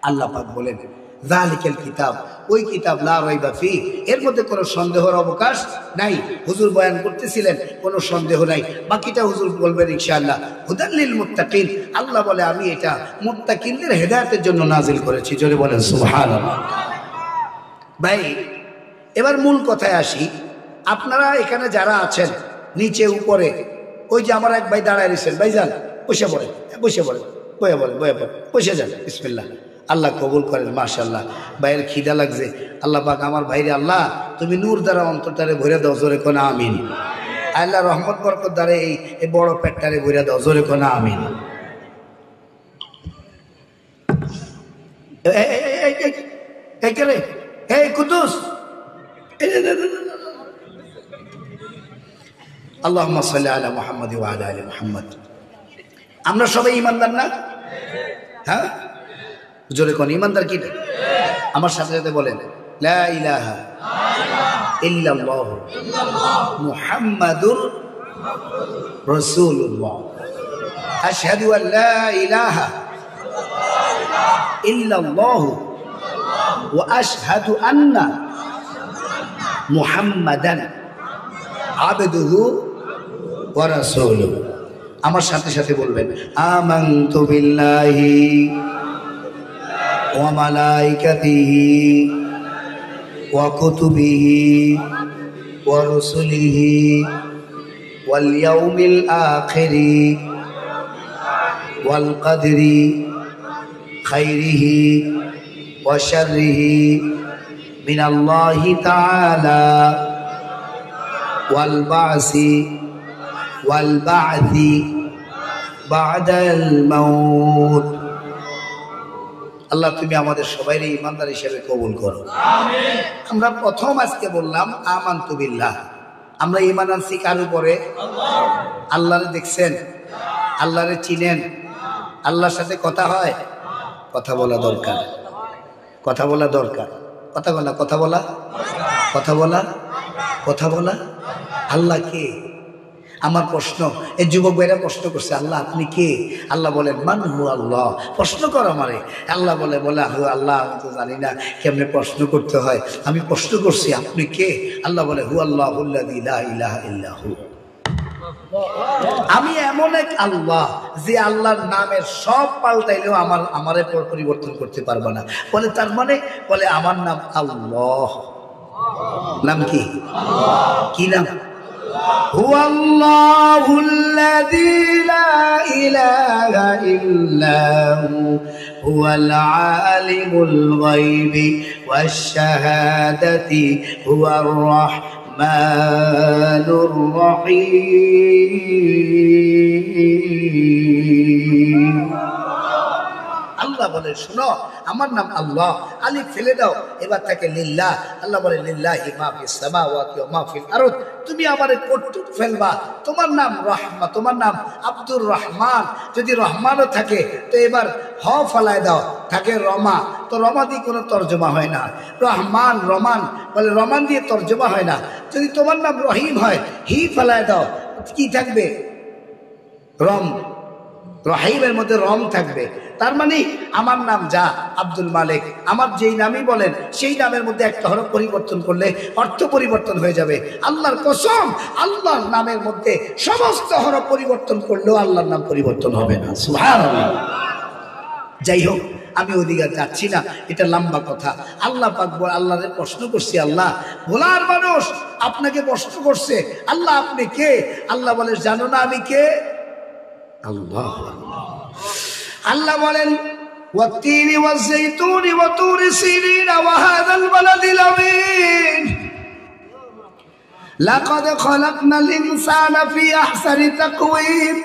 আল্লাহ পাক বলেন যালিকাল কিতাব, ওই কিতাব লা রাইবা ফি, এর মধ্যে কোনো সন্দেহের অবকাশ নাই। হুজুর বয়ান করতেছিলেন, কোনো সন্দেহ নাই, বাকিটা হুজুর বলবেন ইনশাআল্লাহ। হুদাল লিল মুত্তাকিন, আল্লাহ বলে আমি এটা মুত্তাকিনদের হেদায়েতের জন্য নাজিল করেছি। জোরে বলেন সুবহানাল্লাহ। ভাই এবার মূল কথায় আসি। আপনারা এখানে যারা আছেন নিচে উপরে, ওই যে আমার এক ভাই দাঁড়ায় রয়েছেন, ভাইজান বসে পড়েন, বসে পড়েন, বয়ে বলেন, বয়ে পড়েন, বসে যান। বিসমিল্লাহ, আল্লাহ কবুল করেন। মাশাআল্লাহ, ভাইয়ের খিদা লাগছে। আল্লাহ পাক আমার ভাইরে আল্লাহ তুমি নূর দ্বারা অন্তরটারে ভরে দাও। জোরে কোনা আমিন। আল্লাহ রহমত বরকত দ্বারা এই বড় পেটটারে ভরে দাও। জোরে কোনা আমিন। এই কুদ্দুস, আল্লাহুম্মা সাল্লি আলা মুহাম্মাদ ওয়া আলা আলি মুহাম্মাদ। আমরা সবাই ঈমানদার না? হ্যাঁ, জোরে কোন ঈমানদার কি? আমার সাথে সাথে বলেন লা ইলাহা ইল্লাল্লাহু মুহাম্মাদুর রাসূলুল্লাহ। আশহাদু আল লা ইলাহা ইল্লাল্লাহু ওয়া আশহাদু আন্না মুহাম্মাদান আবদুহু ওয়া রাসূলুহু। আমার সাথে সাথে বলবেন আমানতু বিল্লাহি ওয়া মালাইকাতিহি ওয়া কুতুবিহি ওয়া রুসুলিহি ওয়াল ইয়াউমিল আখিরি ওয়াল কদরি খাইরিহি ওয়া শাররিহি মিনাল্লাহি তাআলা ওয়াল বা'সি ওয়াল বা'থি বা'দাল মাউত। আল্লাহ তুমি আমাদের সবাইকে ঈমানদার হিসেবে কবুল করো, আমিন। আমরা প্রথম আজকে বললাম আমানতু বিল্লাহ, আমরা ঈমান আনছি কার উপরে? আল্লাহ। আল্লাহরে দেখছেন? আল্লাহরে চিনেন? আল্লাহর সাথে কথা হয়? কথা বলা দরকার, কথা বলা দরকার, কথা বলা, কথা বলা, কথা বলা, কথা বলা। আল্লাহ কে? আমার প্রশ্ন, এই যুবক ভাইরা প্রশ্ন করছে আল্লাহ আপনি কে? আল্লাহ বলেন মান হু আল্লাহ। প্রশ্ন কর আমারে। আল্লাহ বলে হু আল্লাহ আমি তো জানি না কেমনে প্রশ্ন করতে হয়, আমি প্রশ্ন করছি আপনি কে? আল্লাহ বলে হু আল্লাহুল্লাযী লা ইলাহা ইল্লা হু। আমি এমন এক আল্লাহ যে আল্লাহর নামের সব পাল্টাইলেও আমারে পরিবর্তন করতে পারবে না। বলে তার মানে? বলে আমার নাম আল্লাহ। নাম কি? কি নাম? হুয়াল্লাহুল্লাযী লা ইলাহা ইল্লা হুয়াল আলিমুল গায়বি ওয়াশ শাহাদাতি হুয়ার রাহমানুর রহিম। আল্লাহ বলে শোনো আমার নাম আল্লাহ, আলিফ ফেলে দাও, এবার থাকে লিল্লাহ। আল্লাহ বলে লিল্লাহি মা ফিস সামাওয়াতি ওয়া মা ফিল আরদ। তুমি আমারে কটুক ফেলবা, তোমার নাম রহমা, তোমার নাম আব্দুর রহমান। যদি রহমানও থাকে তো এবার হ ফলায় দাও, থাকে রমা, তো রমা দিয়ে কোনো তর্জমা হয় না। রহমান রমান, বলে রমান দিয়ে তর্জমা হয় না। যদি তোমার নাম রহিম হয় হি ফলায় দাও, কি থাকবে? রম। রহিমের মধ্যে রম থাকবে। তার মানে আমার নাম যা আব্দুল মালিক, আমার যেই নামই বলেন সেই নামের মধ্যে একটা হরফ পরিবর্তন করলে অর্থ পরিবর্তন হয়ে যাবে। আল্লাহর কসম, আল্লাহর নামের মধ্যে সমস্ত হরফ পরিবর্তন করলেও আল্লাহর নাম পরিবর্তন হবে না। সুবহানাল্লাহ। যাই হোক, আমি ওদিকে যাচ্ছি না, এটা লম্বা কথা। আল্লাহ পাক আল্লাহরে প্রশ্ন করছি, আল্লাহ ভোলার মানুষ আপনাকে প্রশ্ন করছে আল্লাহ আপনি কে? আল্লাহ বলে জানো না আমি কে? আল্লাহ। আল্লাহ বলেন ওয়াত-তিনি ওয়াজ-যাইতুনি ওয়া তুরি সিনিন ওয়া হাযাল বালাদিল আমিন লাকাদ খালাকনাল ইনসানা ফি আহসানি তাকওয়িম।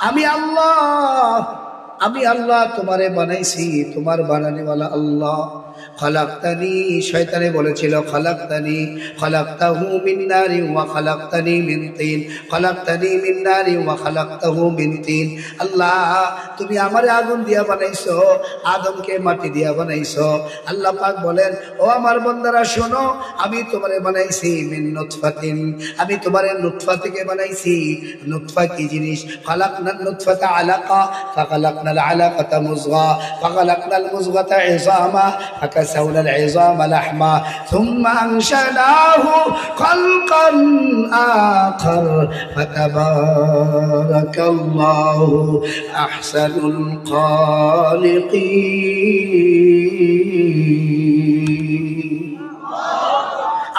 আমি আল্লাহ তোমারে বানাইছি, তোমার বানানেওয়ালা আল্লাহ। খালাকতানি, শয়তানে বলেছিল খালাকতানি, খালাকতাহু মিন নারিন ওয়া খালাকতানি মিন তিন, খালাকতানি মিন নারিন ওয়া খালাকতাহু মিন তিন। আল্লাহ তুমি আমারে আগুন দিয়া বানাইছো, আদমকে মাটি দিয়া বানাইছো। আল্লাহ পাক বলেন ও আমার বান্দারা শোনো, আমি তোমারে বানাইছি মিন নুতফাতিন, আমি তোমারে নুতফা থেকে বানাইছি। নুতফা কি জিনিস? খালাকনান নুতফাতা আলাকা ফাখালাকনা العلقة مضغة فخلقنا المضغة عظاما فكسونا العظام لحما ثم أنشأناه خلقا آخر فتبارك الله أحسن الخالقين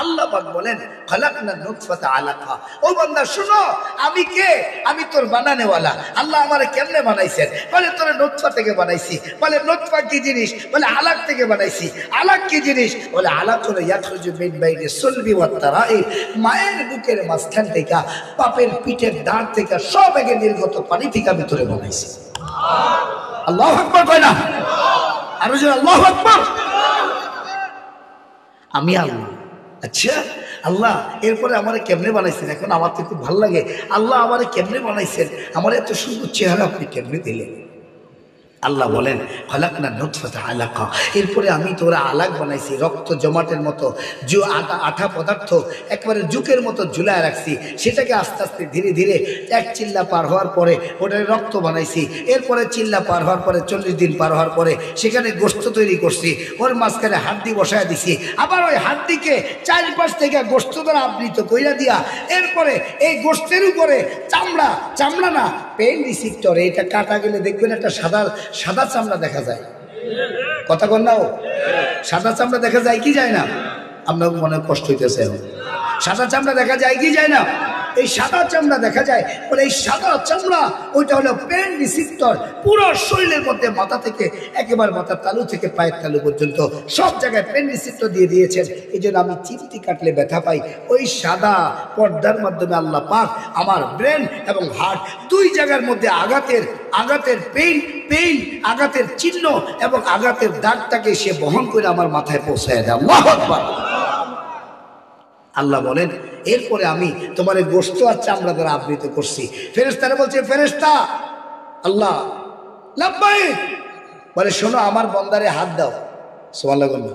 আল্লাহ পাক বলেন খালাকনা নুতফাতা আলাকা। ও বান্দা শুনো, আমি কে? আমি তোর বানানেওয়ালা। আল্লাহ আমারে কেমনে বানাইছেন? বলে তোরে নুতফা থেকে বানাইছি। বলে নুতফা কি জিনিস? বলে আলাক থেকে বানাইছি। আলাক কি জিনিস? বলে আলাক হলো ইয়াখরুজু মিন বাইনি সুলবি ওয়াত তারাইব, মায়ের বুকের মাঝখান থেকে, বাপের পিঠের দাঁড় থেকে সব একে নির্গত পানি থেকে আমি তোরে বানাইছি। আল্লাহু আকবার কয় না? আরো জোরে আল্লাহু আকবার। আমি আল্লাহ। আচ্ছা আল্লাহ এরপরে আমারে কেমনে বানাইছেন? এখন আমার তো খুব ভালো লাগে, আল্লাহ আমারে কেমনে বানাইছেন? আমার এত সুন্দর চেহারা আপনি কেমনে দিলেন? আল্লাহ বলেন খালাকনা নুতফাতা আলাকা। এরপরে আমি তোরা আলাক বানাইছি, রক্ত জমাটের মতো আঠা পদার্থ একবারে জুকের মতো ঝুলায় রাখছি। সেটাকে আস্তে আস্তে ধীরে ধীরে এক চিল্লা পার হওয়ার পরে ওটাকে রক্ত বানাইছি। এরপরে চিল্লা পার হওয়ার পরে 40 দিন পার হওয়ার পরে সেখানে গোশত তৈরি করছি, ওর মাঝখানে হাড্ডি বসায় দিছি। আবার ওই হাড্ডিকে চারপাশ থেকে গোশত দ্বারা আবৃত কইরা দিয়া এরপরে এই গোশতের উপরে চামড়া, চামড়া না পেন রিসিপ্টর, এটা কাটা গেলে দেখবেন একটা সাদা চামড়া দেখা যায়। কথা কন না? ও সাদা চামড়া দেখা যায় কি যায় না? আপনার মনে কষ্ট হইতেছে, সাদা চামড়া দেখা যায় কি যায় না? এই সাদা চামড়া দেখা যায়। বলে এই সাদা চামড়া ওইটা হলো পেন রিসিপ্টর, পুরো শরীরের মধ্যে মাথা থেকে একেবারে মাথার তালু থেকে পায়ের তালু পর্যন্ত সব জায়গায় পেন রিসিপ্টর দিয়ে দিয়েছেন। এই জন্য আমি চিমটি কাটলে ব্যথা পাই। ওই সাদা পর্দার মাধ্যমে আল্লাহ পাক আমার ব্রেন এবং হার্ট দুই জায়গার মধ্যে আঘাতের পেইন আঘাতের চিহ্ন এবং আঘাতের দাগটাকে সে বহন করে আমার মাথায় পৌঁছায় দেয়। আল্লাহু আকবার। আল্লাহ বলেন এরপরে আমি তোমার গোশত আর চামড়া দ্বারা আবৃত করছি। ফেরেশতারা বলছে ফেরেশতা আল্লাহ লাব্বাইক। বলে শোনো, আমার বন্দারে হাত দাও। সুবহানাল্লাহ।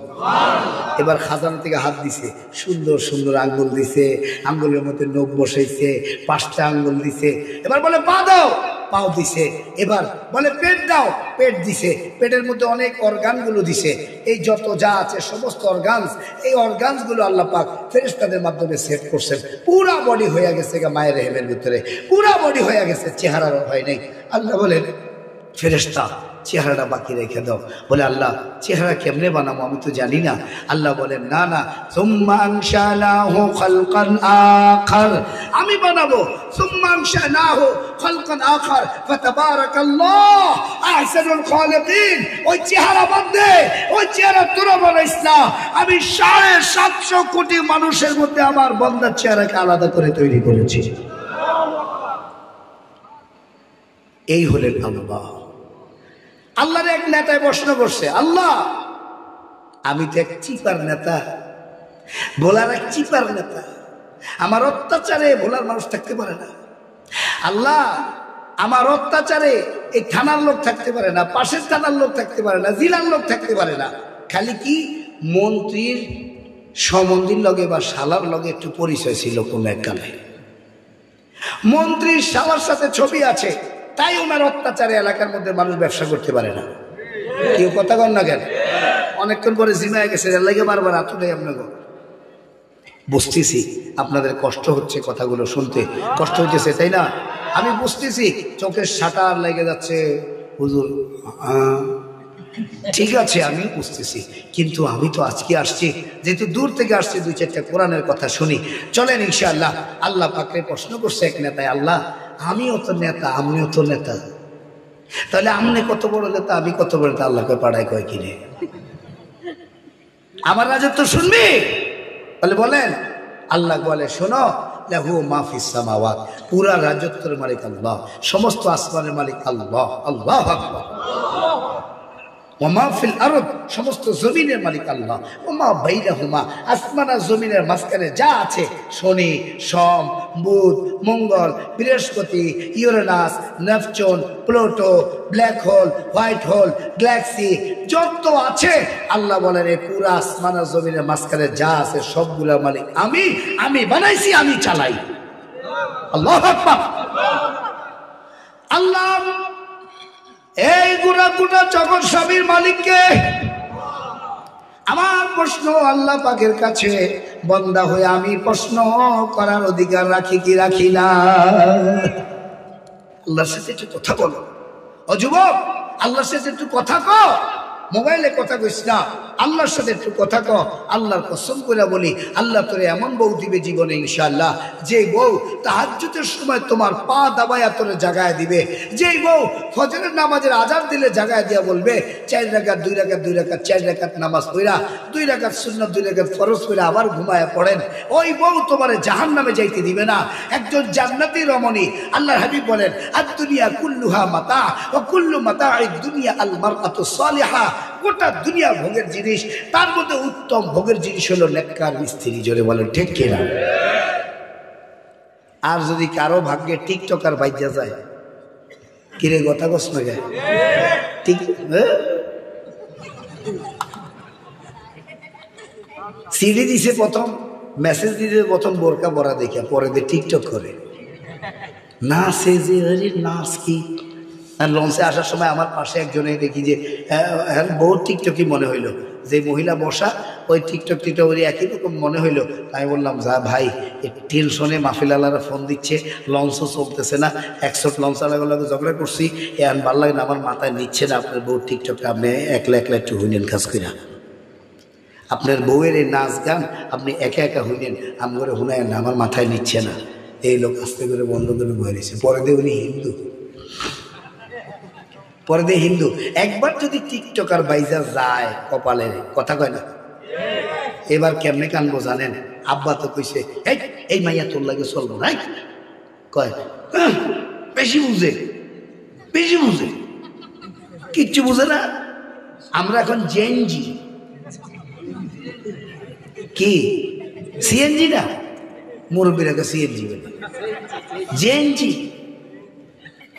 এবার খাজানা থেকে হাত দিছে, সুন্দর সুন্দর আঙ্গুল দিছে, আঙ্গুলের মধ্যে নখ বসাইছে, 5টা আঙ্গুল দিছে। এবার বলে পা দাও, পাও দিছে। এবার বলে পেট দাও, পেট দিছে। পেটের মধ্যে অনেক অর্গানগুলো দিছে। এই যত যা আছে সমস্ত অর্গানস, এই অর্গানসগুলো আল্লাহ পাক ফেরেশতাদের মাধ্যমে সেট করছেন। পুরা বডি হয়ে গেছে মায়ের রেহেমের ভিতরে, পুরা বডি হয়ে গেছে, চেহারার হয় নাই। আল্লাহ বলেন ফেরেশতা চেহারাটা বাকি রেখে দাও। বলে আল্লাহ চেহারা কেমনে বানাবো? আমি তো জানি না। আল্লাহ বলেন না না, সুম্মা আনশানাহু খালকান আখার, আমি বানাবো। সুম্মা আনশানাহু খালকান আখার ফাতাবারাকাল্লাহ আহসানুল খালিকিন। ওই চেহারা বান্দে, ওই চেহারা তোরা বানাইস না। আমি 750 কোটি মানুষের মধ্যে আমার বান্দার চেহারাকে আলাদা করে তৈরি করেছি। এই হলেন আল্লাহ। আল্লাহর এক নেতায় প্রশ্ন করছে, আল্লাহ আমি তো এক চিপার নেতা, ভোলার এক চিপার নেতা, আমার অত্যাচারে ভোলার মানুষ থাকতে পারে না। আল্লাহ আমার অত্যাচারে এই থানার লোক থাকতে পারে না, পাশের থানার লোক থাকতে পারে না, জেলার লোক থাকতে পারে না। খালি কি মন্ত্রীর সম্বন্ধীর লগে বা শালার লগে একটু পরিচয় ছিল কোন এক কালে, মন্ত্রীর শালার সাথে ছবি আছে, তাই ওনার অত্যাচারে এলাকার মধ্যে মানুষ ব্যবসা করতে পারে না। কেউ কথা কন না কেন? অনেকক্ষণ পরে জিমায় গেছে, লাগে বারবার আতুলে আপনাকে বুঝতেছি আপনাদের কষ্ট হচ্ছে, কথাগুলো শুনতে কষ্ট হইতেছে, তাই না? আমি বুঝতেছি, চোখের শাটার লেগে যাচ্ছে হুজুর। ঠিক আছে, আমি বুঝতেছি, কিন্তু আমি তো আজকে আসছি, যেহেতু দূর থেকে আসছি, 2-4টা কোরআনের কথা শুনি। চলেন ইনশাআল্লাহ। আল্লাহ পাকরে প্রশ্ন করছে এক নেতায়, আল্লাহ আমিও তো নেতা, আপনিও তো নেতা, তাহলে আপনি কত বড় নেতা, আমি কত বড় নেতা? আল্লাহকে পাড়ায় কয় কিনে আমার রাজত্ব শুনবি? বলে বলেন। আল্লাহ বলে শোনো, লাহু মা ফিস সামাওয়াত, পুরা রাজত্বের মালিক আল্লাহ, সমস্ত আসমানের মালিক আল্লাহ। আল্লাহু আকবার। ওমা ফিল আরদ, সমস্ত জমিনের মালিক আল্লাহ। ওমা বাইনাহুমা, আসমান আর জমিনের মাঝখানে যা আছে, শনি, সোম, বুধ, মঙ্গল, বৃহস্পতি, Uranus, Neptune, Pluto, black hole, white whole, Galaxy যত আছে, আল্লাহ বলেন এই পুরা আসমান আর জমিনের মাঝখানে যা আছে সবগুলা মালিক আমি বানাইছি, আমি চালাই। আল্লাহু আকবার। আল্লাহ এই গুণা গুণা জগৎ স্বামীর মালিককে। আমার প্রশ্ন আল্লাহ পাকের কাছে, বান্দা হয়ে আমি প্রশ্ন করার অধিকার রাখি কি রাখি না? আল্লাহর সাথে একটু কথা বলো। ও যুবক, আল্লাহর সাথে একটু কথা কও। মোবাইলে কথা কইস না, আল্লাহর সাথে একটু কথা কও। আল্লাহর কসম করে বলি, আল্লাহ তোরে এমন বউ দিবে জীবনে ইনশাআল্লাহ, যে বউ তাহাজ্জুদের সময় তোমার পা দাবায়া তোরে জাগায় দিবে, যেই বউ ফজরের নামাজের আজান দিলে জাগায় দিয়া বলবে 4 রাকাত 2 রাকাত 2 রাকাত 4 রাকাত নামাজ পড়া, 2 রাকাত সুন্নাত 2 রাকাত ফরজ পড়া আবার ঘুমায়া পড়েন, ওই বউ তোমারে জাহান্নামে যাইতে দিবে না। একজন জান্নাতি রমণী, আল্লাহর হাবিব বলেন আদ-দুনিয়া কুল্লুহা মাতা ওয়া কুল্লু মাতা'আদ দুনিয়া আল মারআতু সালিহা। গোটা দুনিয়া ভোগের জিনিস, তার মধ্যে উত্তম ভোগের জিনিস হলো নেককার স্ত্রী। জোরে বলেন ঠিক কিনা? আর যদি কারো ভাগ্যে টিকটকার বাইজা যায়, কিরে কথা কস না যায় ঠিক সিডি দিছে প্রথম, মেসেজ দিতে প্রথম বোরকা পরা দেখে, পরে দিয়ে টিকটক করে নাচে, যে নাচ কি। আর লঞ্চে আসার সময় আমার পাশে একজনে দেখি যে বহু টিকটকই মনে হইলো, যে মহিলা বসা ওই টিকটক ওই একই রকম মনে হইলো। আমি বললাম যা ভাই, টেনশনে মাহফিল আলারা ফোন দিচ্ছে, লঞ্চও চলতেছে না, 100 লঞ্চ আলাগুলোকে ঝগড়া করছি, এখন ভাল লাগে না, আমার মাথায় নিচ্ছে না আপনার বউ টিকটকটা, আপনি একলা একলা একটু হইলেন কাজ কইরা। আপনার বউয়ের এই নাচ গান আপনি একা একা হইলেন, আমি করে হুনায় না, আমার মাথায় নিচ্ছে না। এই লোক আস্তে করে বন্ধ করে বলেছে। পরে দিয়ে উনি হিন্দু, পরে দিয়ে হিন্দু। একবার যদি টিকটকার বাইজা যায় কপালে, কথা কয় না, এবার কেমনে কানবো জানেন? আব্বা তো কইছে এই মাইয়া তোর লাগে চলবো না, কয় বেশি বুঝে, বেশি বুঝে, কিচ্ছু বুঝে না। আমরা এখন জেনজি, কি সিএনজি না, মুরব্বীরাকে সিএনজি বলে, জেএনজি।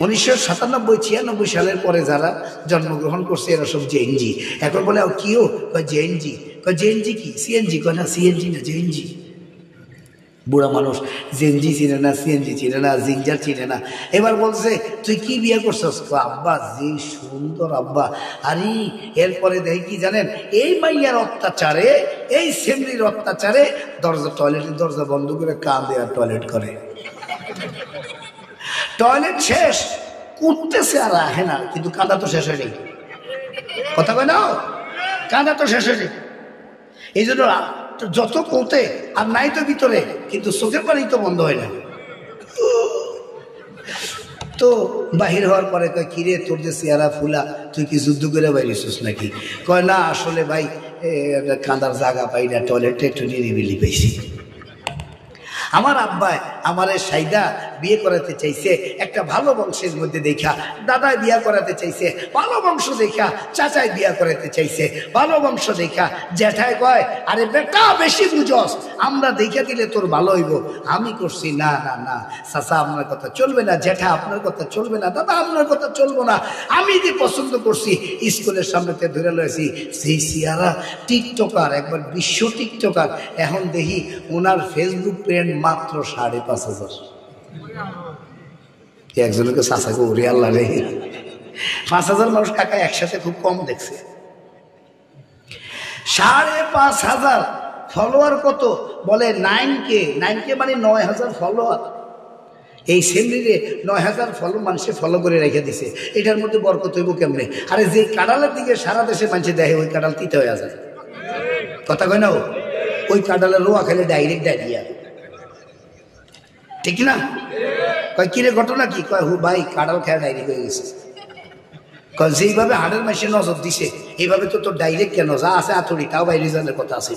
1997-96 সালের পরে যারা জন্মগ্রহণ করছে এরা সব জেএনজি। এখন বলে কিও, জেএনজি, জেএনজি কি? সিএনজি, কয় না সিএনজি না, জেএনজি। বুড়া মানুষ জেএনজি চিনে না, সিএনজি চিনে না, জিঞ্জার চিনে না। এবার বলছে তুই কি বিয়ে করছস? আব্বা যে সুন্দর আব্বা। আরে এরপরে দেখি কি জানেন, এই মাইয়ার অত্যাচারে, এই সেমরির অত্যাচারে টয়লেটের দরজা বন্ধ করে কাঁদে আর টয়লেট করে। টয়লেট শেষ করতেছে আর রাখে না, কিন্তু কাঁদা তো শেষ হয়নি, কথা কয় না, কাঁদা তো শেষ হয়নি। এই জন্য যত কোতে আর নাই তো ভিতরে, কিন্তু চোখের পানি তো বন্ধ হয় না। তো বাহির হওয়ার পরে কয় কিরে তোর যে চেহারা ফুলা, তুই কি যুদ্ধ করে বাইরেছিস নাকি? কয় না আসলে ভাই কাঁদার জায়গা পাই না, টয়লেটটা একটু নিরিবিলি পাইছি। আমার আব্বা আমারে সাইদা বিয়ে করাতে চাইছে একটা ভালো বংশের মধ্যে দেখা, দাদায় বিয়া করাতে চাইছে ভালো বংশ দেখা, চাচায় বিয়া করাতে চাইছে ভালো বংশ দেখা, জ্যাঠায় কয় আরে বেটা বেশি বুঝস, আমরা দেখা দিলে তোর ভালো হইব। আমি করছি না না না চাচা আপনার কথা চলবে না, জ্যাঠা আপনার কথা চলবে না, দাদা আপনার কথা চলবো না, আমি যে পছন্দ করছি স্কুলের সামনেতে ধরে লয়েছি সেই সিয়ারা টিকটকার, একবার বিশ্ব টিকটকার। এখন দেখি ওনার ফেসবুক ফ্রেন্ড মাত্র 5,500। একজনকে চাচাকে উড়ে আল্লাহ রে, 5,000 মানুষ কাকা একসাথে খুব কম দেখছে। 5,500 ফলোয়ার কত বলে? 9K মানে 9,000 ফলোয়ার। এই সেমরিরে 9,000 ফলো মানুষে ফলো করে রেখে দিছে। এটার মধ্যে বরকত হইব কেমনে? আরে যে কাঁঠালের দিকে সারা দেশে মানুষে দেখে ওই কাঁঠাল তিতে হয়ে যায়, কথা কয় না? ওই কাঁঠালের রোয়া খেলে ডাইরেক্ট ডায়রিয়া, ঠিক না? কয় কিরে ঘটনা কি? কয় হু ভাই কাঁঠাল খেয়ে ডাইরেক্ট হয়ে গেছে। কয় যেইভাবে হাড়ের মাসে নজর দিছে এইভাবে তো তোর ডাইরেক্ট কেন, যা আছে আতড়ি তাও বাইরে জানের কথা আছে।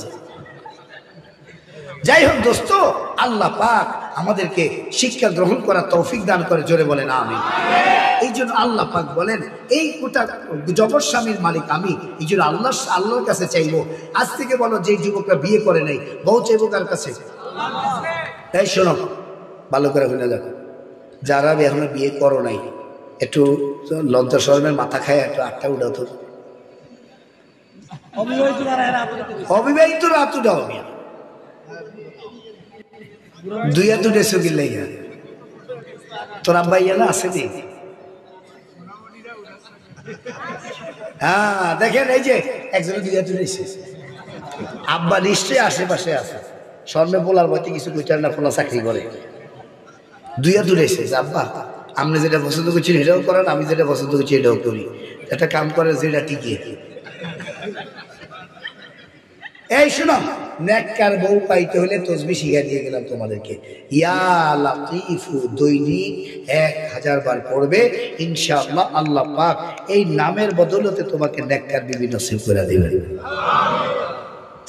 যাই হোক দোস্ত, আল্লাহ পাক আমাদেরকে শিক্ষা গ্রহণ করার তৌফিক দান করে, জোরে বলেন আমিন। এই জন্য আল্লাহ পাক বলেন এই গোটা জগৎ স্বামীর মালিক আমি, এই জন্য আল্লাহর কাছে চাইবো। আজ থেকে বলো যে যুবকরা বিয়ে করে নাই, বউ চাইবো কার কাছে? তাই শোনো ভালো করে শুনে যাবে, যারা এখনো বিয়ে করো নাই একটু লজ্জা শরমের মাথা খায় একটু আটটা উঠাও তো। অবিবাহিত রাত উঠাও, দুই হাত উঠেছো কিনলে তোর আব্বা ইয়া না আছে নি? হ্যাঁ দেখেন এই যে একজনে দুই হাত তুলেছে, আব্বা নিশ্চয়ই আশেপাশে আছে, স্বর্ণে পোলার বইতে কিছু কইটার না, পোলা চাকরি করে, দুই হাত তুলেছে আব্বা আপনি যেটা পছন্দ করছেন এটাও করেন, আমি যেটা পছন্দ করছি এটাও করি, একটা কাম করে যেটা টিকিয়ে। এই শোনো, নেককার বউ পাইতে হলে তসবিহ শিখা দিয়ে গেলাম তোমাদেরকে। ইয়া লাতীফু দৈনিক 1000 বার পড়বে, ইনশাআল্লাহ আল্লাহ পাক এই নামের বদলতে তোমাকে নেককার বিবি নসিব করে দিবেন।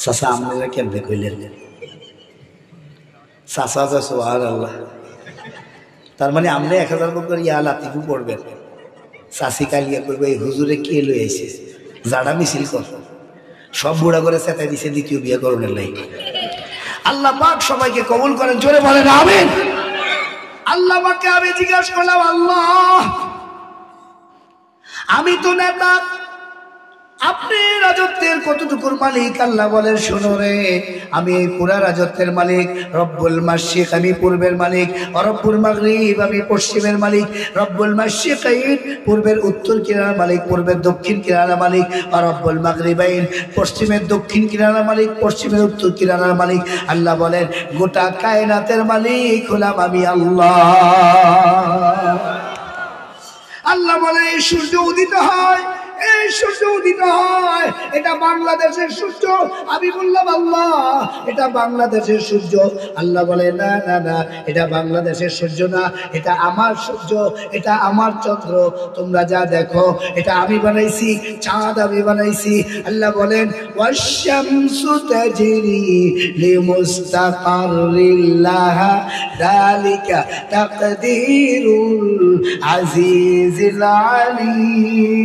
চাচা আপনারা কেমনে কইলেন? চাচা যা সুবহানাল্লাহ, তার মানে আপনি 1000 বার করে ইয়া লাতীফু পড়বেন, চাষি কালিয়া করবে এই হুজুরে কে লই আইছে, জাড়া মিছিল কর, সব বুড়া করে চেতাই দিছে দ্বিতীয় বিয়ে করণের লাই। আল্লাহ পাক সবাইকে কবুল করেন, জোরে বলেন আমিন। আল্লাহ পাককে আমি জিজ্ঞাসা করলাম, আল্লাহ আমি তো নেতা, আপনি রাজত্বের কতটুকুর মালিক? আল্লাহ বলেন, শোনো রে, আমি এই পুরা রাজত্বের মালিক। রব্বুল মাশরিক আমি পূর্বের মালিক, রব্বুল মাগরিব আমি পশ্চিমের মালিক। রব্বুল মাশরিকাইন পূর্বের উত্তর কিনারার মালিক, পূর্বের দক্ষিণ কিনারার মালিক। আর রব্বুল মাগরিবাইন পশ্চিমের দক্ষিণ কিনারার মালিক, পশ্চিমের উত্তর কিনারার মালিক। আল্লাহ বলেন, গোটা কায়নাতের মালিক হলাম আমি আল্লাহ। আল্লাহ বলে, এই সূর্য উদিত হয়, এই সূর্য উদিত হয়, এটা বাংলাদেশের সূর্য। আমি বললাম, আল্লাহ এটা বাংলাদেশের সূর্য। আল্লাহ বলে, না না না, এটা বাংলাদেশের সূর্য না, এটা আমার সূর্য, এটা আমার চন্দ্র। তোমরা যা দেখো এটা আমি বানাইছি, চাঁদ আমি বানাইছি। আল্লাহ বলেন, ওয়াশ-শামসু তাজরি লিমুস্তাকাররিল লাহা যালিকা তাকদীরুল আজিজিল আলীম।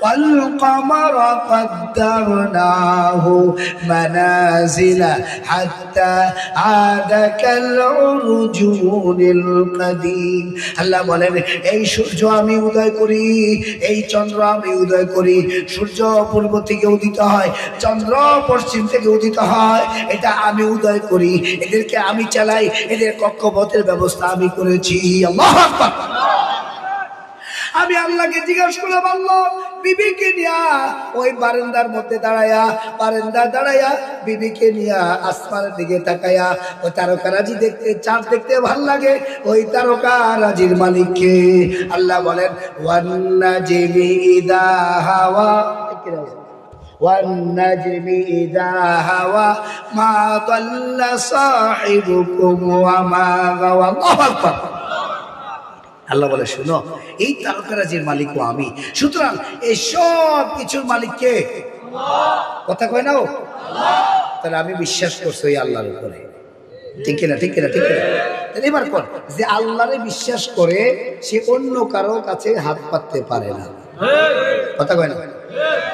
والقمر قدرناه منازل حتى عاد كالعرجون القديم। আল্লাহ বলেন, এই সূর্য আমি উদয় করি, এই চন্দ্র আমি উদয় করি। সূর্য পূর্ব থেকে উদিত হয়, চন্দ্র পশ্চিম থেকে উদিত হয়, এটা আমি উদয় করি, এদেরকে আমি চালাই, এদের কক্ষপথের ব্যবস্থা আমি করেছি। আল্লাহু আকবার। আমি আল্লাহকে জিজ্ঞাসা করলাম, আল্লাহ বিবিকে নিয়া ওই বারান্দার মধ্যে দাঁড়ায়া বিবিকে নিয়া আসমানের দিকে তাকায়া ওই তারকারাজি দেখতে, চাঁদ দেখতে ভাল লাগে, ওই তারকারাজির মালিককে। আল্লাহ বলেন, ওয়ান নাজমি ইযা হাওয়া, والنجم إذا هوى ما ضل صاحبكم وما غوى। الله أكبر। আল্লাহ বলে, শুনো, এই তারকারাজির মালিকও আমি, সুতরাং এই সব কিছুর মালিক কে? কথা কয় না ও? তাহলে আমি বিশ্বাস করছি ওই আল্লাহর উপরে, ঠিক কিনা? ঠিক কিনা? ঠিক কিনা? এবার কোন যে আল্লাহরে বিশ্বাস করে সে অন্য কারো কাছে হাত পাততে পারে না। কথা কয় না?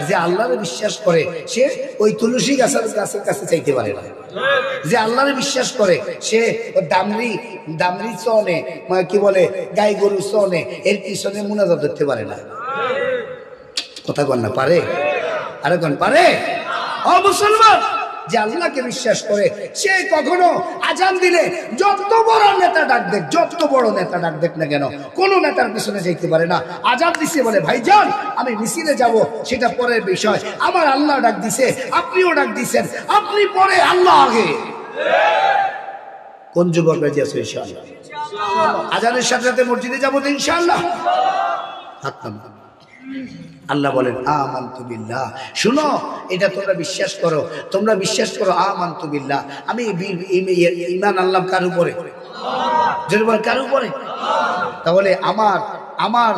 যে আল্লাহরে বিশ্বাস করে সে ওই তুলসী গাছের কাছে চাইতে পারে না। যে আল্লাহরে বিশ্বাস করে সে দামরি চনে, কি বলে, গাই গরু চনে, এর পিছনে মুনাজাত ধরতে পারে না। কথা কন না? পারে? আরে কোন পারে? ও মুসলমান, যে আল্লাহকে বিশ্বাস করে সে কখনো আজান দিলে যত বড় নেতা ডাক দেখ, যত বড় নেতা ডাক দেখ না কেন, কোন নেতার পিছনে যাইতে পারে না। আজান দিছে বলে, ভাইজান আমি মিছিলে যাব, সেটা পরের বিষয়। আমার আল্লাহ ডাক দিছে, আপনিও ডাক দিছেন, আপনি পরে, আল্লাহ আগে। কোন যুবক রাজি আছে ইনশাআল্লাহ? আজানের সাথে সাথে মসজিদে যাবো তো ইনশাআল্লাহ। আল্লাহ বলেন, আমানতু বিল্লাহ। শুনো, এটা তোমরা বিশ্বাস করো, তোমরা বিশ্বাস করো, আমানতু বিল্লাহ, আমি ঈমান আনলাম কার উপরে? যদি বল কার উপরে? তাহলে আমার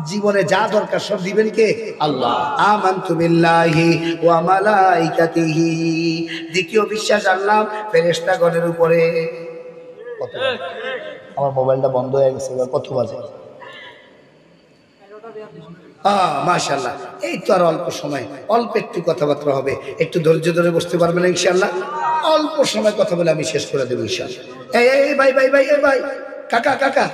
জীবনে যা দরকার সব দিবেন কে? আল্লাহ। আমানতু বিল্লাহি ওয়া মালাইকাতিহি। দ্বিতীয় বিশ্বাস আনলাম ফেরেশতাগণের উপরে। আমার মোবাইলটা বন্ধ হয়ে গেছে, কত বাজে? মাশাআল্লাহ। এই তো আর অল্প সময়, অল্প একটু কথাবার্তা হবে, একটু ধৈর্য ধরে বসতে পারবেন ইনশাআল্লাহ? অল্প সময় কথা বলে আমি শেষ করে দেবো ইনশাআল্লাহ। এই ভাই ভাই ভাই, এই ভাই, কাকা কাকা।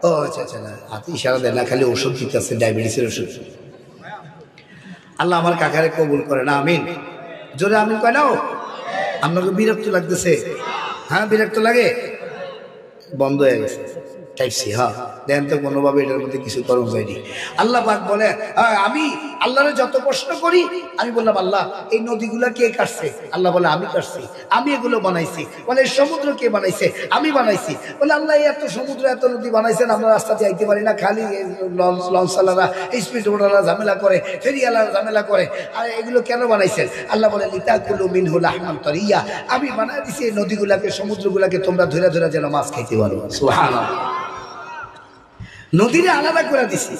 ও আচ্ছা আচ্ছা, না হাতে ইশারা দেয় না, খালি ওষুধ দিতে আছে, ডায়াবেটিসের ওষুধ। আল্লাহ আমার কাকারে কবুল করে না, আমিন। জোরে আমিন কয় না? আপনাকে বিরক্ত লাগতেছে? হ্যাঁ বিরক্ত লাগে? বন্ধ হয়ে গেছে টাইপসি। হ্যাঁ দেন তো কোনোভাবে এটার মধ্যে কিছু করণ হয়নি। আল্লাহ পাক বলে আমি আল্লাহরে যত প্রশ্ন করি, আমি বললাম আল্লাহ এই নদীগুলা কে কাটছে? আল্লাহ বলে আমি কাটছি, আমি এগুলো বানাইছি। বলে সমুদ্র কে বানাইছে? আমি বানাইছি। বলে আল্লাহ এত সমুদ্র এত নদী বানাইছেন, আমরা রাস্তাতে আইতে পারি না, খালি লঞ্চওয়ালারা স্পিড বোটাররা ঝামেলা করে, ফেরিওয়ালারা ঝামেলা করে, আর এগুলো কেন বানাইছেন? আল্লাহ বলে লিতাকুলু মিনহু লাহমান তারিয়া, আমি বানাই দিছি এই নদীগুলাকে সমুদ্রগুলাকে তোমরা ধরে ধরে যেন মাছ খাইতে পারো। সুবহানাল্লাহ। নদীরে আলাদা করে দিছি,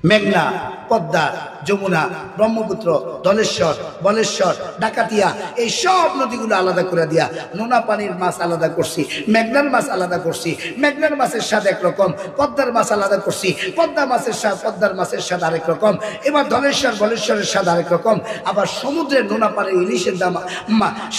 মেঘনা, পদ্মা, যমুনা, ব্রহ্মপুত্র, ধলেশ্বর, বলেশ্বর, ডাকাতিয়া, এই সব নদীগুলো আলাদা করে দিয়া নোনা পানির মাছ আলাদা করছি, মেঘনার মাছ আলাদা করছি, মেঘনার মাছের স্বাদ একরকম, পদ্মার মাছ আলাদা করছি, পদ্মার মাছের স্বাদ আরেক রকম, এবার ধলেশ্বর বলেশ্বরের স্বাদ আরেক রকম, আবার সমুদ্রের নোনা পানির ইলিশের দাম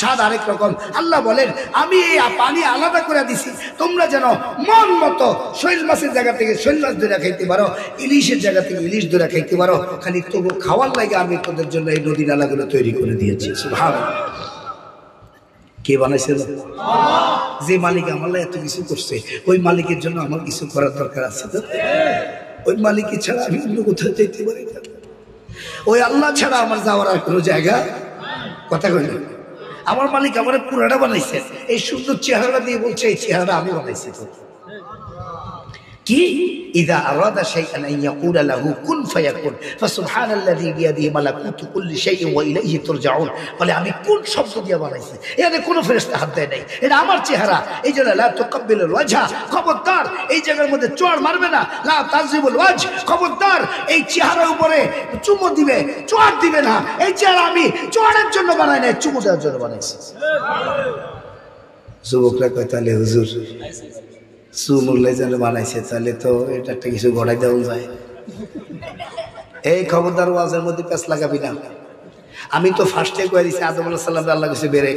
স্বাদ আরেক রকম। আল্লাহ বলেন আমি এই পানি আলাদা করে দিছি, তোমরা যেন মন মতো শৈল মাছের জায়গা থেকে শৈল মাছ ধরে খাইতে পারো, ইলিশের জায়গা থেকে ইলিশ ধরে খাইতে পারো, খালি তবু খাওয়ার লাগে আমি তোদের জন্য এই নদী নালাগুলো তৈরি করে দিয়েছি। সুবহানাল্লাহ। কে বানাইছিল? যে মালিক আমার এত কিছু করছে, ওই মালিকের জন্য আমার কিছু করার দরকার আছে তো? ওই মালিক ছাড়া আমি অন্য কোথাও যেতে পারি না। ওই আল্লাহ ছাড়া আমার যাওয়ার আর কোনো জায়গা কথা কই না। আমার মালিক আমার পুরাটা বানাইছে, এই সুন্দর চেহারা দিয়ে বলছে এই চেহারা আমি বানাইছি। তো কি ইদা আরাদা শাইআন আন ইয়াকুলা লাহু কুন ফায়াকুন ফাসুবহানাল্লাযী বিয়াদিহি মালাকুতু কুল্লি শাইইন ওয়া ইলাইহি তুরজাউন। বলে আমি কোন শব্দ দিয়ে বানাইছি, এতে কোনো ফেরেশতা হাত দেয় নাই, এটা আমার চেহারা। এই জন্য লা তুকাব্বিলুল ওয়াজহা, খবরদার এই জায়গার মধ্যে চড় মারবে না। লা তাযরিবুল ওয়াজ, খবরদার এই চেহারার উপরে চুমু দিবে, চড় দিবে না। এই চেহারা আমি চড়ের জন্য বানাই নাই, চুমু দেওয়ার জন্য বানাইছি। যুবকরা কয় তাহলে হুজুর সুমুল্লাই যেন বানাইছে, তাহলে তো এটা একটা কিছু গড়াই দেওয়া যায়। এই খবরদার ওয়াজের মধ্যে প্যাঁচ লাগাবি না। আমি তো ফার্স্টে কয়ে দিছি আদম আলাইহিস সালাম আল্লাহ কিছু বেড়ে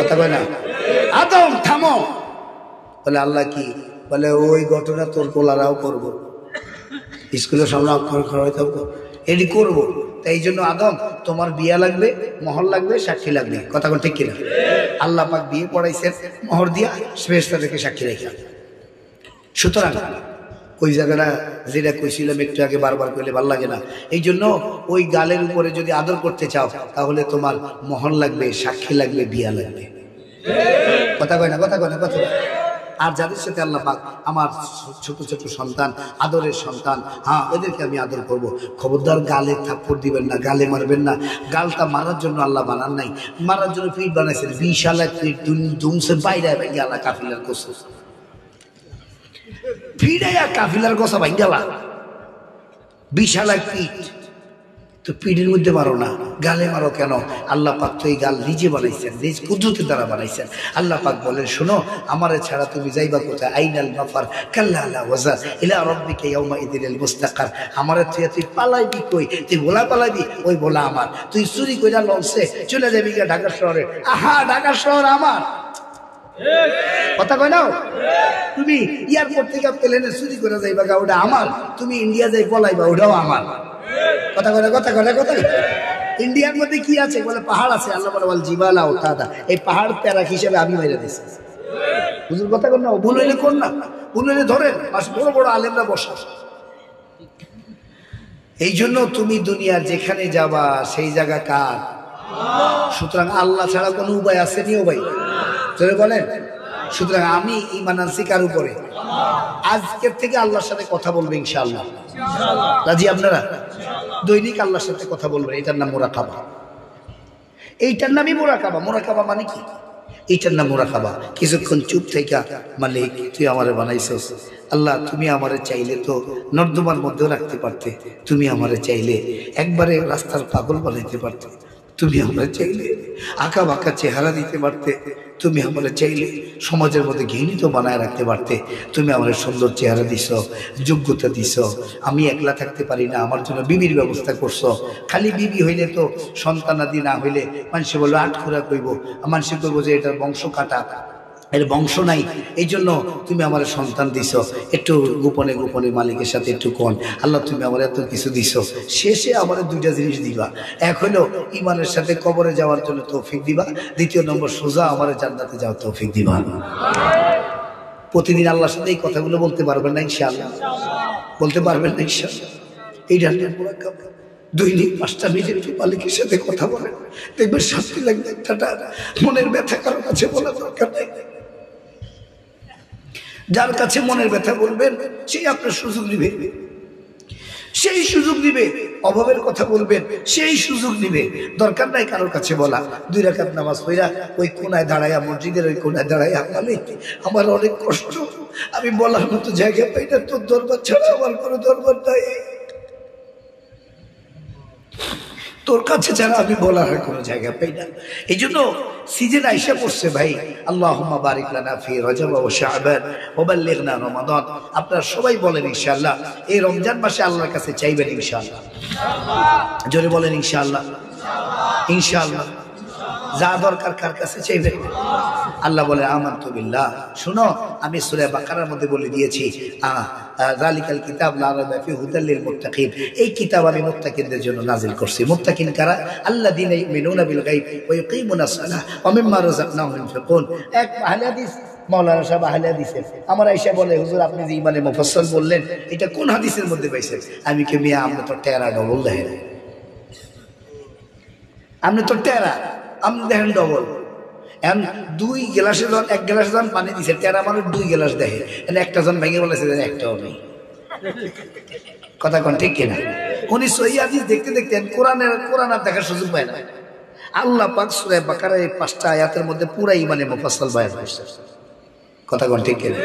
কথা কয় না, আদম থামো। বলে আল্লাহ কি? বলে ওই ঘটনা তোর পোলারাও করবো, স্কুলের সামনে অক্ষর খড়াইতে এটি করবো। তাই এই জন্য আদম তোমার বিয়া লাগবে, মোহর লাগবে, সাক্ষী লাগবে। কথা কোন ঠিক কিনা? আল্লাহ পাক বিয়ে পড়াইছেন মোহর দিয়া, ফেরেশতাদেরকে সাক্ষী রেখা। সুতরাং ওই জায়গাটা যেটা কইছিলাম একটু আগে বারবার কইলে ভাল লাগে না। এই জন্য ওই গালের উপরে যদি আদর করতে চাও তাহলে তোমার মোহর লাগবে, সাক্ষী লাগবে, বিয়া লাগবে। কথা কয় না, কথা কয় না, কথা। আর যাদের সাথে আল্লাহ পাক আমার ছোট ছোট সন্তান, আদরের সন্তান, হ্যাঁ এদেরকে আমি আদর করব। খবরদার গালে থাপ্পড় দিবেন না, গালে মারবেন না। গালটা মারার জন্য আল্লাহ বানান নাই, মারার জন্য পিঠ বানাইছেন। 20 পিঠ দুমসে বাইরে গেলা কাফিলার গোস ফিরাইয়া কাফিলার গোসা ভাই গেলা 20 পিঠ। তো পিঠের মধ্যে মারো না, গালে মারো কেন? আল্লাহ পাক তো এই গাল নিজে বানাইছেন, নিজ কুদরতের দ্বারা বানাইছেন। আল্লাহ পাক বলেন শোনো, আমারে ছাড়া তুমি যাইবা কোথায়? আইনাল মাফার কাল্লা লা ওয়াজা ইলা রাব্বিকা ইয়াউমা ইদিল মুস্তাকার। আমারে তুই পালাইবি কই? তুই ভোলা পালাইবি, ওই ভোলা আমার। তুই চুরি কইরা লঞ্চে চলে যাবি গা ঢাকা শহরে। আহা ঢাকা শহর আমার, কথা কয় না? তুমি এয়ারপোর্ট থেকে প্লেনে চুরি করে যাইবা গা, ওটা আমার। তুমি ইন্ডিয়া যাই পলাইবা, ওটাও আমার। কথা কয় না, কথা কয় না, কথা। ইন্ডিয়ার মধ্যে কি আছে? বলে পাহাড় আছে। আল্লাহ বলে বল জিবালা ওঠাদা, এই পাহাড় প্যারা হিসেবে আমি মেরে দিয়েছি। হুজুর কথা কর না, ভুল হইলে কর না, ভুল হইলে ধরেন। বড় বড় আলেমরা বসা। এই জন্য তুমি দুনিয়ার যেখানে যাবা সেই জায়গা কার? সুতরাং আল্লাহ ছাড়া কোনো উপায় আছে নি? ও ভাই চলে বলেন। সুতরাং আমি ঈমান আনছি কার উপরে? আজকের থেকে আল্লাহর সাথে কথা বলবে ইনশাআল্লাহ। রাজি আপনারা? দৈনিক আল্লাহর সাথে কথা বলবেন। এটার নাম মুরাকাবা। এইটার নামই মুরাকাবা। মুরাকাবা মানে কি? এইটার নাম মুরাকাবা। কিছুক্ষণ চুপ থেকে মালিক তুই আমারে বানাইছস, আল্লাহ তুমি আমারে চাইলে তো নর্দমার মধ্যেও রাখতে পারতে, তুমি আমারে চাইলে একবারে রাস্তার পাগল বানাইতে পারতে, তুমি আমরা চাইলে আঁকা বাঁকা চেহারা দিতে পারতে, তুমি আমরা চাইলে সমাজের মধ্যে ঘৃণিত বানায় রাখতে পারতে। তুমি আমার সুন্দর চেহারা দিছ, যোগ্যতা দিছ। আমি একলা থাকতে পারি না, আমার জন্য বিবির ব্যবস্থা করছো। খালি বিবি হইলে তো সন্তানাদি না হইলে মানুষে বলবো আটখুরা কইব, মানুষে কইব যে এটার বংশ কাটা। এর বংশ নাই, এই জন্য তুমি আমার সন্তান দিছ, একটু গোপনে গোপনে মালিকের সাথে একটু কোন আল্লাহ তুমি আমার এত কিছু দিছ, শেষে আমার দুইটা জিনিস দিবা, এক হলো ইমানের সাথে কবরে যাওয়ার জন্য তৌফিক দিবা, দ্বিতীয় নম্বর সোজা আমার জান্নাতে যাওয়ার তৌফিক দিবা। প্রতিদিন আল্লাহর সাথে এই কথাগুলো বলতে পারবেন না ইনশাআল্লাহ? বলতে পারবেন না ইনশাআল্লাহ? এইটা দৈনিক 5টা মিনিট মালিকের সাথে কথা বলেন, দেখবেন শান্তি লাগবে। একটা মনের ব্যথা কারোর কাছে বলা দরকার নেই, যার কাছে মনের ব্যথা বলবেন সেই আপনার সুযোগ নিবে, সেই সুযোগ নিবে। অভাবের কথা বলবেন সেই সুযোগ নিবে। দরকার নাই কারোর কাছে বলা। 2 রাকাত নামাজ পড়া ওই কোনায় দাঁড়াইয়া, মসজিদের ওই কোনায় দাঁড়াইয়া, মালিক আমার অনেক কষ্ট, আমি বলার মতো জায়গা পাই না, তোর দরবার ছাড়া আমার কোনো দরবার নাই, তোর কাছে ছাড়া আমি বলার কোনো জায়গা পাই না। এই জন্য সিজন আইসা পড়ছে ভাই, আল্লাহুম্মা বারিক লানা ফি রজব ওয়া শাবান ওয়া বাল্লিগনা রমাদান। আপনারা সবাই বলেন ইনশাআল্লাহ, এই রমজান মাসে আল্লাহর কাছে চাইবেন ইনশাআল্লাহ। জোরে বলেন ইনশাআল্লাহ। ইনশাআল্লাহ যা দরকার কার কাছে চাইবেন? আল্লাহ বলে আমানতু বিল্লাহ। শুনো, আমি সূরা বাকারার মধ্যে বলে দিয়েছি, যালিকাল কিতাব লা রাইবা ফিহি হুদাল লিল মুত্তাকিন। এই কিতাব আমি মুত্তাকিনদের জন্য নাজিল করছি। মুত্তাকিন কারা? আল্লাযীনা ইউমিনুনা বিল গায়ব ওয়া ইয়াকিমুনাস সালাহ ওয়া মিম্মা রাযাকনাহুম ইউনফিকুন। এক আহলে হাদিস মাওলানা সাহেব আহলে হাদিসের আমার আয়েশা বলে, হুজুর আপনি যে ইমানে মুফাসসাল বললেন এটা কোন হাদিসের মধ্যে পাইছেন? আমি কে মিয়া, আপনি তো টেরা ডবল দেখেন, আপনি তো টেরা, আপনি দেখেন ডবল। এখন 2 গ্লাসে যখন 1 গ্লাস যখন পানি দিছে, টেরা মানুষ 2 গ্লাস দেখে, একটা জন ভেঙে বলেছে একটাও নেই। কথা কোন ঠিক কিনা? উনি সহিহ হাদিস দেখতে দেখতে কোরআন আর দেখার সুযোগ পায় না। আল্লাহ পাক সূরা বাকারার এই 5টা আয়াতের মধ্যে পুরা ইমানে মুফাসসাল বয়ান করেছে। কথা কোন ঠিক কিনা?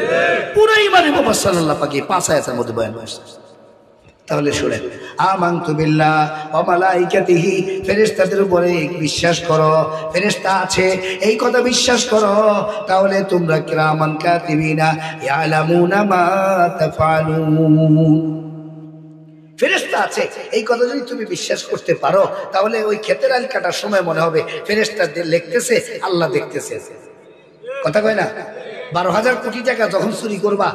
পুরা ইমানে মুফাসসাল আল্লাহ পাক এই 5 আয়াতের মধ্যে বয়ান করেছে। তাহলে শুনেন, আমানতু বিল্লাহ ওয়া মালাইকাতিহি, ফেরেশতাদের উপরে বিশ্বাস করো, ফেরেশতা আছে এই কথা বিশ্বাস করো, তাহলে তোমরা কিরামান কাতিবিনা ইয়ালামুনা মা তাফআলুন। ফেরেশতা আছে এই কথা যদি তুমি বিশ্বাস করতে পারো, তাহলে ওই ক্ষেতের আল কাটার সময় মনে হবে ফেরেশতা লিখতেছে, আল্লাহ দেখতেছে। কথা কয় না? 12,000 কোটি টাকা যখন চুরি করবা,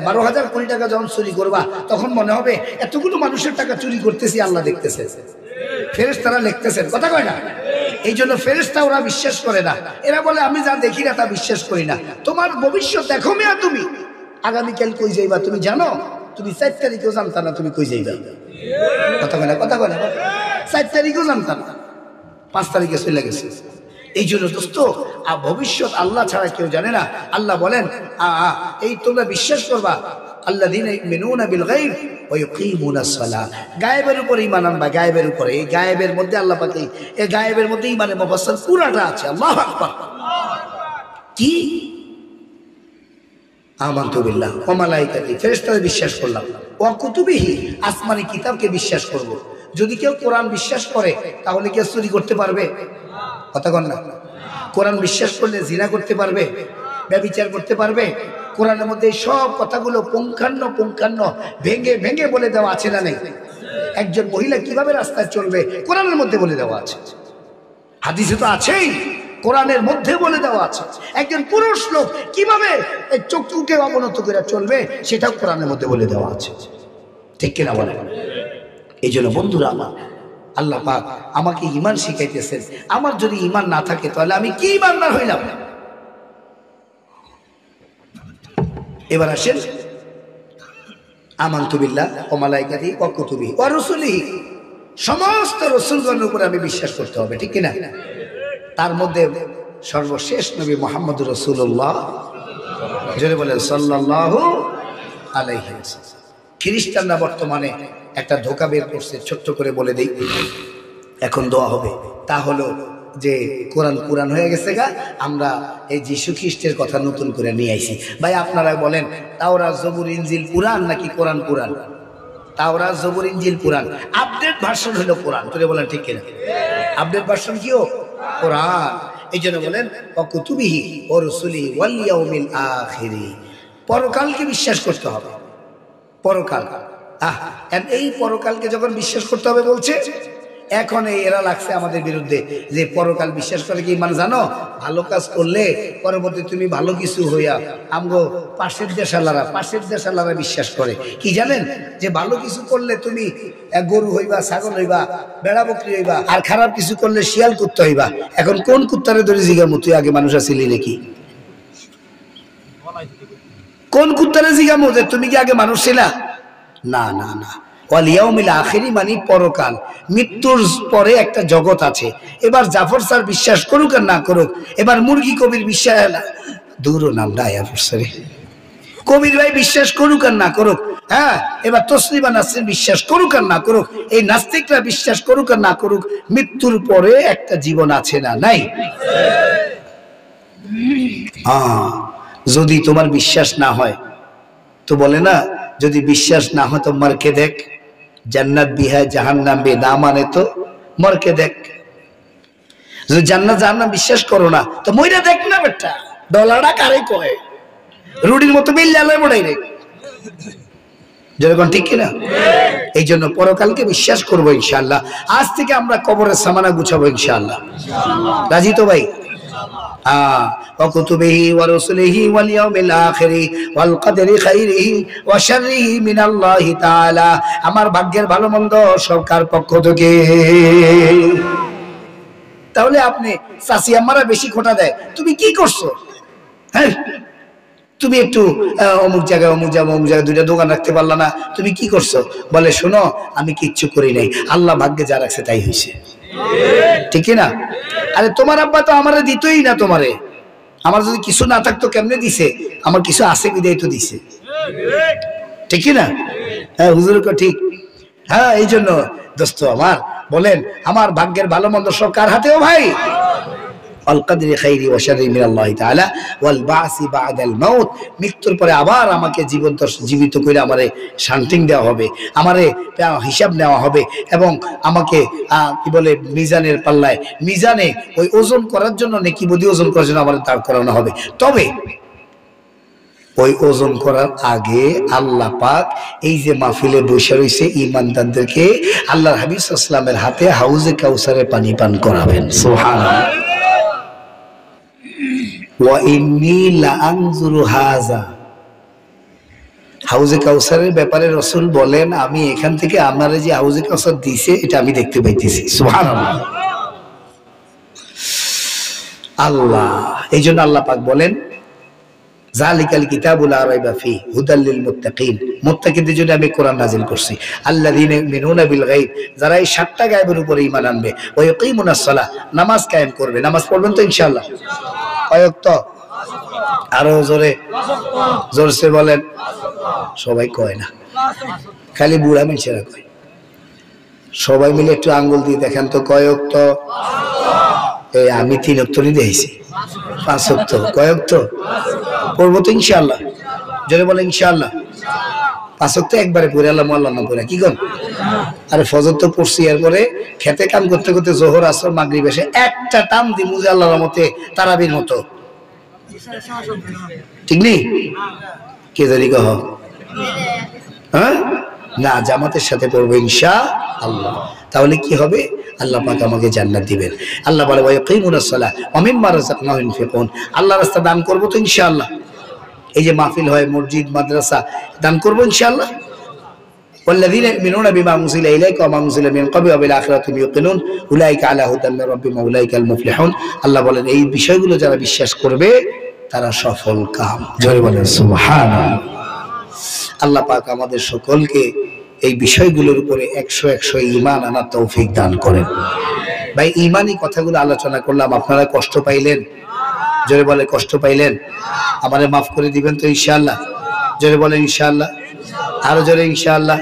12,000 কোটি টাকা যখন চুরি করবা, তখন মনে হবে এতগুলো মানুষের টাকা চুরি করতেছি, আল্লাহ দেখতেছে, ফেরেশতারা লিখতেছেন। কথা কয় না? এই জন্য ফেরেশতা ওরা বিশ্বাস করে না। এরা বলে আমি যা দেখি না তা বিশ্বাস করি না। তোমার ভবিষ্যৎ দেখো মিয়া, তুমি আগামীকাল কই যাইবা তুমি জানো? তুমি 4 তারিখেও জানতা না তুমি কই যাইবা। কথা কয় না? কথা কয় না? 4 তারিখেও জানতা না, 5 তারিখে চলে গেছে। এই জন্য দোস্ত, ভবিষ্যৎ আল্লাহ ছাড়া কেউ জানে না। আল্লাহ বলেন এই তোমরা বিশ্বাস করবা, আল্লাযীনা ইউমিনুনা বিল গায়ব ওয়া ইয়াকিমুনাস সালাহ। গায়েবের উপরে ঈমান আনবা, গায়েবের উপরে। এই গায়েবের মধ্যে আল্লাহ পাক এই গায়েবের মধ্যে ঈমানে মুফাসসাল পুরাটা আছে। আল্লাহু আকবার। কি? আমানতু বিল্লাহ ওয়া মালাইকাতিহি, ফেরেশতাদের বিশ্বাস করলাম, ওয়া কুতুবিহি, আসমানি কিতাবকে বিশ্বাস করব। যদি কেউ কোরআন বিশ্বাস করে তাহলে কি চুরি করতে পারবে? কথা কন না? কোরআন বিশ্বাস করলে জিনা করতে পারবে, ব্যভিচার করতে পারবে? কোরআনের মধ্যে সব কথাগুলো পুঙ্খান্ন ভেঙে ভেঙে বলে দেওয়া আছে না নেই? একজন মহিলা কিভাবে রাস্তায় চলবে কোরআনের মধ্যে বলে দেওয়া আছে, হাদিসে তো আছেই, কোরআনের মধ্যে বলে দেওয়া আছে। একজন পুরুষ লোক কিভাবে চক্ষুকে অবনত করে চলবে সেটাও কোরআনের মধ্যে বলে দেওয়া আছে। ঠিক কিনা বলেন? এই জন্য বন্ধুরা আমার, আল্লাহ পাক আমাকে ঈমান শিখাইতেছেন। আমার যদি ঈমান না থাকে তাহলে আমি কি ঈমানদার হইলাম? এবার আসেন, আমানতু বিল্লাহ ওয়া মালাইকাতিহি ওয়া কুতুবিহি ওয়া রুসুলিহি, সমস্ত রাসূলগণের উপরে আমি বিশ্বাস করতে হবে। ঠিক কিনা? তার মধ্যে সর্বশেষ নবী মুহাম্মদুর রাসূলুল্লাহ, জোরে বলেন সাল্লাল্লাহু আলাইহি ওয়াসাল্লাম। খ্রিস্টানরা বর্তমানে একটা ধোঁকা বের করছে, ছোট্ট করে বলে দেই, এখন দোয়া হবে। তা হলো যে কোরআন হয়ে গেছে গা, আমরা এই যীশু খ্রিস্টের কথা নতুন করে নিয়ে আইছি। ভাই আপনারা বলেন তাওরাত জবুর ইনজিল পুরাণ নাকি কোরআন পুরাণ? তাওরাত জবুর ইনজিল পুরাণ, আপডেট ভার্সন হলো কোরআন। তোরে বলেন ঠিক কিনা? আপডেট ভার্সন কিও কোরআন। এই জন্য বলেন ওয়া কুতুবিহি ওয়া রুসুলিহি ওয়াল ইয়াউমিল আখিরি, পরকালকে বিশ্বাস করতে হবে। পরকাল, এই পরকালকে যখন বিশ্বাস করতে হবে বলছে, এখন এরা লাগছে আমাদের বিরুদ্ধে যে পরকাল বিশ্বাস করে কি মানে জানো, ভালো কাজ করলে পরবর্তী তুমি ভালো কিছু হইয়া আমগো পাশের দেশালারা বিশ্বাস করে কি জানেন, যে ভালো কিছু করলে তুমি গরু হইবা, ছাগল হইবা, বেড়া বকরি হইবা, আর খারাপ কিছু করলে শিয়াল কুত্তা হইবা। এখন কোন কুত্তারে ধরে জিগামো তুই আগে মানুষ আসিলি নাকি? কোন কুত্তারে জিগামো যে তুমি কি আগে মানুষ ছিলা? না না না। ওয়াল ইয়াউমিল আখিরি মানে পরকাল, মৃত্যুর পরে একটা জগৎ আছে। এবার জাফর স্যার বিশ্বাস করুক আর না করুক, এবার মুরগি কবির বিশ্বাস দূরও নাম দায়া পড়ছে, কবির ভাই বিশ্বাস করুক আর না করুক, হ্যাঁ এবার তসলিমা নাসরিন বিশ্বাস করুক আর না করুক, এই নাস্তিকরা বিশ্বাস করুক আর না করুক, মৃত্যুর পরে একটা জীবন আছে না নাই? যদি তোমার বিশ্বাস না হয় তো বলে না, যদি বিশ্বাস না হয় তো মরকে দেখ, জান্নাত भी है জাহান্নাম भी, না মানে তো মরকে দেখ। যদি জান্নাত জাহান্নাম বিশ্বাস করো না তো মইরা দেখ না বেটা, ডলারটা কারে কয় রুটির মতো বিল্লালে বড়াই রে, যেরকম ঠিক কিনা? এই জন্য পরকালকে বিশ্বাস করবো ইনশাআল্লাহ। আজ থেকে আমরা কবরের সামানা গুছাবো ইনশাআল্লাহ। রাজি তো ভাই? وكتبه ورسله واليوم الآخر والقدر خيره وشره من الله تعالى। আমার ভাগ্যের ভালো মন্দ সব কার পক্ষ থেকে? তাহলে আপনি চাচি আমারা বেশি খোটা দেয়, তুমি কি করছো? হ্যাঁ তুমি একটু অমুক জায়গায় দুইটা দোকান রাখতে পারলা না, তুমি কি করছো? বলে শোনো আমি কিচ্ছু করি নাই, আল্লাহ ভাগ্যে যা রাখছে তাই হয়েছে, ঠিক না? আরে তোমার আব্বা তো আমারে দিতই না, তোমারে আমার যদি কিছু না থাকতো কেমনে দিছে? আমার কিছু আছে বিদায় তো দিছে, ঠিক না? হ্যাঁ হুজুর ঠিক। হ্যাঁ এই জন্য দোস্ত আমার বলেন, আমার ভাগ্যের ভালো মন্দ সব কার হাতেও ভাই? আল-কদরি খাইরি ওয়া শাররি মিনাল্লাহি তাআলা ওয়াল বাসি বাদাল মাউত। মৃত্যুর পরে আবার আমাকে জীবিত করে আমারে শান্তিং দেওয়া হবে, আমারে হিসাব নেওয়া হবে, এবং আমাকে কি বলে মিজানের পাল্লায়, মিজানে ওই ওজন করার জন্য, নেকি বদি ওজন করার জন্য আমাদের দাঁড় করানো হবে। তবে ওই ওজন করার আগে আল্লাহ পাক এই যে মাহফিলে বসে রয়েছে ঈমানদারদেরকে আল্লাহর হাবিব সাল্লাল্লাহু আলাইহি ওয়াসাল্লামের হাতে হাউজে কাউসারে পানি পান করাবেন। সুবহানাল্লাহ। ওয়া ইন্নী লা আনজুরু হাযা, হাউজে কাউসারের ব্যাপারে রাসূল বলেন আমি এখান থেকে আমারে যে হাউজে কাউসার দিয়েছে এটা আমি দেখতে পাইতেছি। সুবহানাল্লাহ। আল্লাহ এই জন্য আল্লাহ পাক বলেন যালিকাল কিতাবুল লা রাইবা ফিহি হুদাল লিল মুত্তাকিন, মুত্তাকিনদের জন্য আমি কোরআন নাযিল করছি। আল্লাযীনা ইউমিনুনা বিল গায়ব, যারা এই 7টা গায়বের উপরে ঈমান আনবে, ওয়া ইয়াকিমুনাস সালাহ, নামাজ কায়েম করবে। নামাজ পড়বেন তো ইনশাআল্লাহ? কয়ক্ত? আরো জোরে জোরসে বলেন। সবাই কয় না, খালি বুড়া মানুষেরা কয়। সবাই মিলে একটু আঙ্গুল দিয়ে দেখেন তো কয়ক্ত? এই আমি 3 ওয়াক্তই দিয়েছি, 5 ওয়াক্ত। কয়ক্ত পড়বো তো ইনশাআল্লাহ? জোরে বলেন ইনশাআল্লাহ। 5 ওয়াক্ত একবারে পড়ে আল্লাহ মোল্লা না পড়ে কি কন? আরে ফজর তো পড়ছি, এরপরে খেতে কাম করতে করতে জোহর আসর মাগরিব এসে একটা টান দি মুজে আল্লাহর রহমতে তারাবির মতো, ঠিক নেই? কে জানি কহ? হ্যাঁ না, জামাতের সাথে পড়বো ইনশাআল্লাহ। তাহলে কি হবে? আল্লাহ পাক আমাকে জান্নাত দিবেন। আল্লাহ বলে ওয়া ইয়াকিমুনাস সালাহ ওয়া মিম্মা রাযাকনাহুম ইউনফিকুন, আল্লাহর রাস্তায় দান করব তো ইনশাআল্লাহ। এই যে মাহফিল হয়, মসজিদ মাদ্রাসা, দান করব ইনশাআল্লাহ। ওয়াল্লাযীনা ইউমিনুনা বিমা উনজিলা ইলাইকা ওয়া মা উনজিলা মিন ক্বাবলি ওয়া বিল আখিরাতি ইউকিনুন উলাইকা আলা হুদাম মির রাব্বিহিম ওয়া উলাইকাল মুফলিহুন। আল্লাহ বলেন এই বিষয়গুলো যারা বিশ্বাস করবে তারা সফল কাম। জোরে বলেন সুবহানাল্লাহ। আল্লাহ পাক আমাদের সকলকে এই বিষয়গুলোর উপরে 100 ঈমান আনার তৌফিক দান করেন। ভাই ঈমানি কথাগুলো আলোচনা করলাম, আপনারা কষ্ট পাইলেন? জোরে বলে কষ্ট পাইলেন? আমারে মাফ করে দিবেন তো ইনশাআল্লাহ? জোরে বলেন ইনশাআল্লাহ। আরো জোরে ইনশাআল্লাহ।